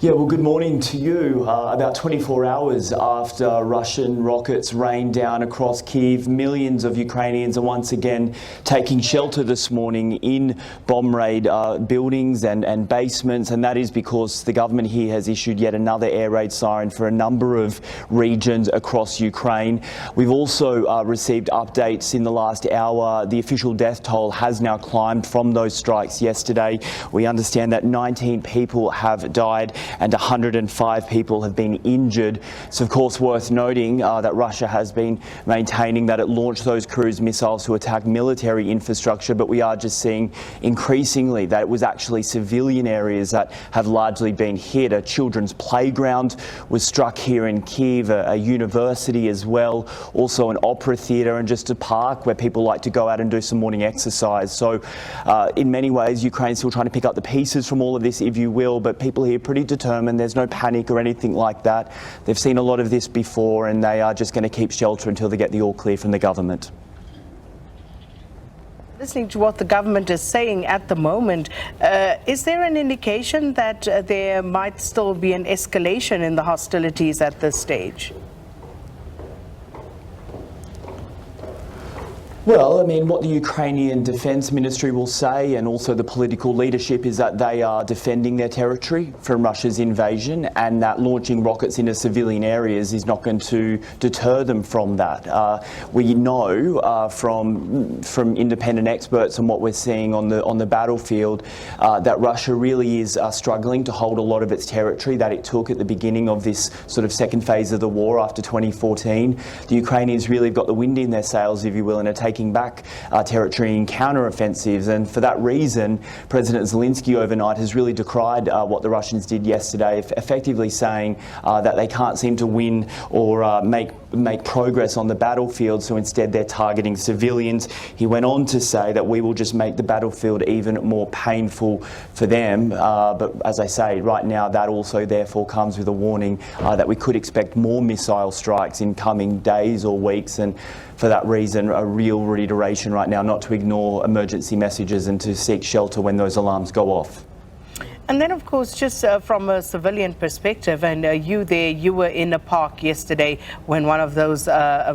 Yeah, well, good morning to you. About 24 hours after Russian rockets rained down across Kyiv, millions of Ukrainians are once again taking shelter this morning in bomb-raid buildings and basements, and that is because the government here has issued yet another air raid siren for a number of regions across Ukraine. We've also received updates in the last hour. The official death toll has now climbed from those strikes yesterday. We understand that 19 people have died and 105 people have been injured. It's of course worth noting that Russia has been maintaining that it launched those cruise missiles to attack military infrastructure, but we are just seeing increasingly that it was actually civilian areas that have largely been hit. A children's playground was struck here in Kyiv, a university as well, also an opera theatre, and just a park where people like to go out and do some morning exercise. So in many ways Ukraine's still trying to pick up the pieces from all of this, if you will, but people here are pretty determined. There's no panic or anything like that. They've seen a lot of this before and they are just going to keep shelter until they get the all clear from the government. Listening to what the government is saying at the moment, is there an indication that there might still be an escalation in the hostilities at this stage? Well, I mean, what the Ukrainian Defence Ministry will say, and also the political leadership, is that they are defending their territory from Russia's invasion, and that launching rockets into civilian areas is not going to deter them from that. We know from independent experts and what we're seeing on the battlefield that Russia really is struggling to hold a lot of its territory that it took at the beginning of this sort of second phase of the war after 2014. The Ukrainians really have got the wind in their sails, if you will, and are taking back territory in counter-offensives, and for that reason President Zelensky overnight has really decried what the Russians did yesterday, effectively saying that they can't seem to win or make progress on the battlefield, so instead they're targeting civilians. He went on to say that we will just make the battlefield even more painful for them, but as I say, right now that also therefore comes with a warning that we could expect more missile strikes in coming days or weeks, and for that reason a real reiteration right now not to ignore emergency messages and to seek shelter when those alarms go off. And then, of course, just from a civilian perspective, and you were in a park yesterday when one of those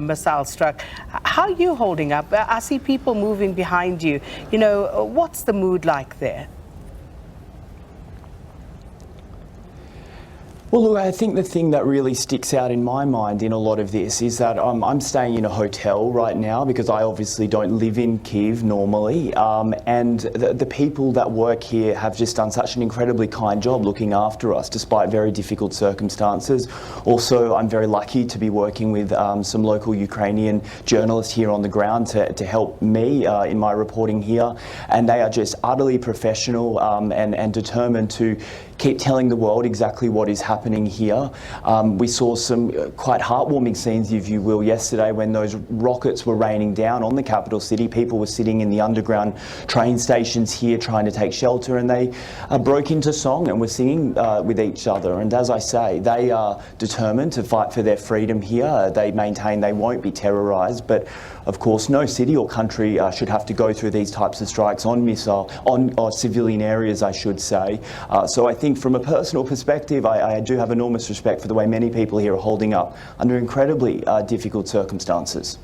missiles struck. How are you holding up? I see people moving behind you. You know, what's the mood like there? Well, look, I think the thing that really sticks out in my mind in a lot of this is that I'm staying in a hotel right now because I obviously don't live in Kyiv normally, and the people that work here have just done such an incredibly kind job looking after us despite very difficult circumstances. Also, I'm very lucky to be working with some local Ukrainian journalists here on the ground to help me in my reporting here, and they are just utterly professional and determined to keep telling the world exactly what is happening here. We saw some quite heartwarming scenes, if you will, yesterday when those rockets were raining down on the capital city. People were sitting in the underground train stations here trying to take shelter, and they broke into song and were singing with each other. And as I say, they are determined to fight for their freedom here. They maintain they won't be terrorised, but of course no city or country should have to go through these types of strikes on civilian areas, I should say. So I think from a personal perspective, I do have enormous respect for the way many people here are holding up under incredibly difficult circumstances.